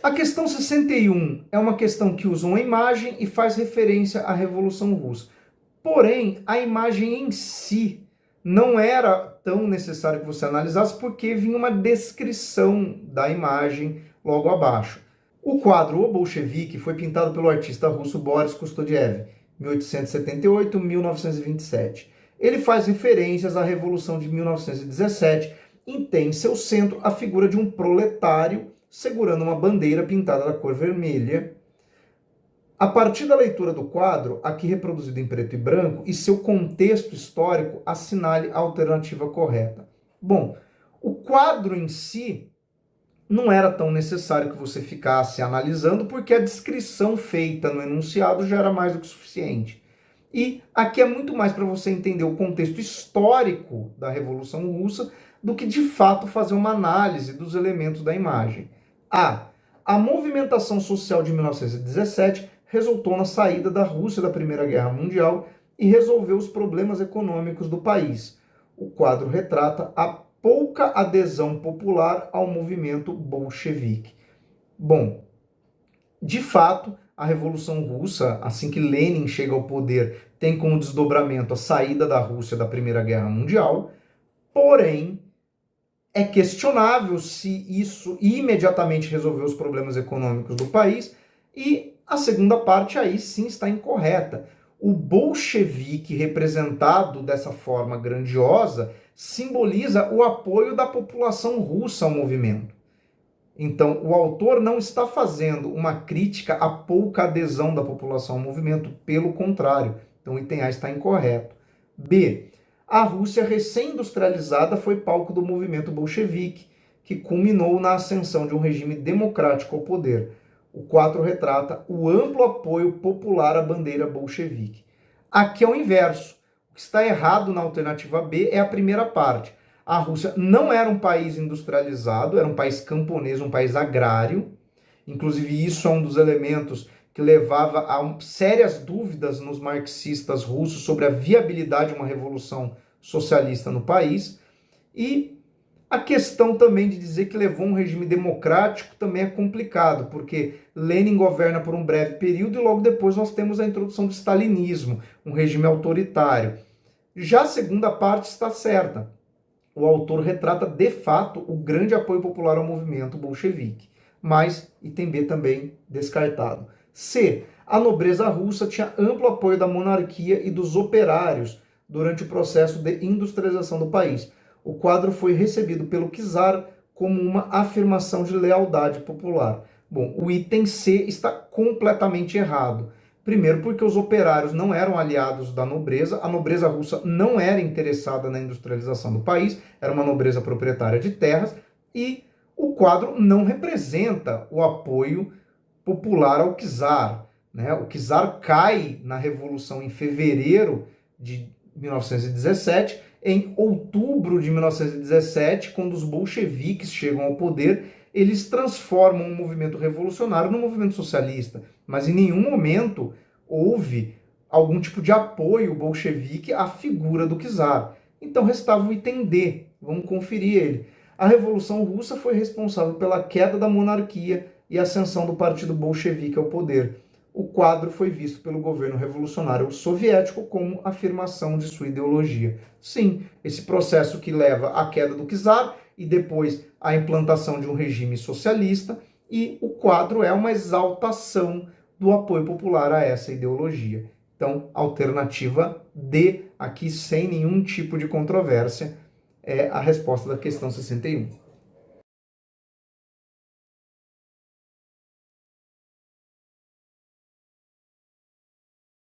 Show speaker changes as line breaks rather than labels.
A questão 61 é uma questão que usa uma imagem e faz referência à Revolução Russa. Porém, a imagem em si não era tão necessário que você analisasse porque vinha uma descrição da imagem logo abaixo. O quadro O Bolchevique foi pintado pelo artista russo Boris Kustodiev, 1878-1927. Ele faz referências à Revolução de 1917 e tem em seu centro a figura de um proletário segurando uma bandeira pintada da cor vermelha. A partir da leitura do quadro, aqui reproduzido em preto e branco, e seu contexto histórico, assinale a alternativa correta. Bom, o quadro em si não era tão necessário que você ficasse analisando, porque a descrição feita no enunciado já era mais do que suficiente. E aqui é muito mais para você entender o contexto histórico da Revolução Russa do que de fato fazer uma análise dos elementos da imagem. A movimentação social de 1917 resultou na saída da Rússia da Primeira Guerra Mundial e resolveu os problemas econômicos do país. O quadro retrata a pouca adesão popular ao movimento bolchevique. Bom, de fato, a Revolução Russa, assim que Lenin chega ao poder, tem como desdobramento a saída da Rússia da Primeira Guerra Mundial, porém, é questionável se isso imediatamente resolveu os problemas econômicos do país, e a segunda parte aí sim está incorreta. O bolchevique representado dessa forma grandiosa simboliza o apoio da população russa ao movimento. Então, o autor não está fazendo uma crítica à pouca adesão da população ao movimento, pelo contrário. Então, o item A está incorreto. B. A Rússia recém-industrializada foi palco do movimento bolchevique, que culminou na ascensão de um regime democrático ao poder. O 4 retrata o amplo apoio popular à bandeira bolchevique. Aqui é o inverso. O que está errado na alternativa B é a primeira parte. A Rússia não era um país industrializado, era um país camponês, um país agrário. Inclusive, isso é um dos elementos que levava a sérias dúvidas nos marxistas russos sobre a viabilidade de uma revolução socialista no país. E a questão também de dizer que levou um regime democrático também é complicado, porque Lenin governa por um breve período e logo depois nós temos a introdução do stalinismo, um regime autoritário. Já a segunda parte está certa. O autor retrata de fato o grande apoio popular ao movimento bolchevique, mas item B também descartado. C. A nobreza russa tinha amplo apoio da monarquia e dos operários durante o processo de industrialização do país. O quadro foi recebido pelo czar como uma afirmação de lealdade popular. Bom, o item C está completamente errado. Primeiro, porque os operários não eram aliados da nobreza, a nobreza russa não era interessada na industrialização do país, era uma nobreza proprietária de terras, e o quadro não representa o apoio popular ao czar. Né? O czar cai na Revolução em fevereiro de 1917, em outubro de 1917, quando os bolcheviques chegam ao poder, eles transformam o movimento revolucionário no movimento socialista, mas em nenhum momento houve algum tipo de apoio bolchevique à figura do czar. Então restava o item D, vamos conferir ele. A Revolução Russa foi responsável pela queda da monarquia e ascensão do partido bolchevique ao poder. O quadro foi visto pelo governo revolucionário soviético como afirmação de sua ideologia. Sim, esse processo que leva à queda do czar e depois à implantação de um regime socialista, e o quadro é uma exaltação do apoio popular a essa ideologia. Então, alternativa D, aqui sem nenhum tipo de controvérsia, é a resposta da questão 61.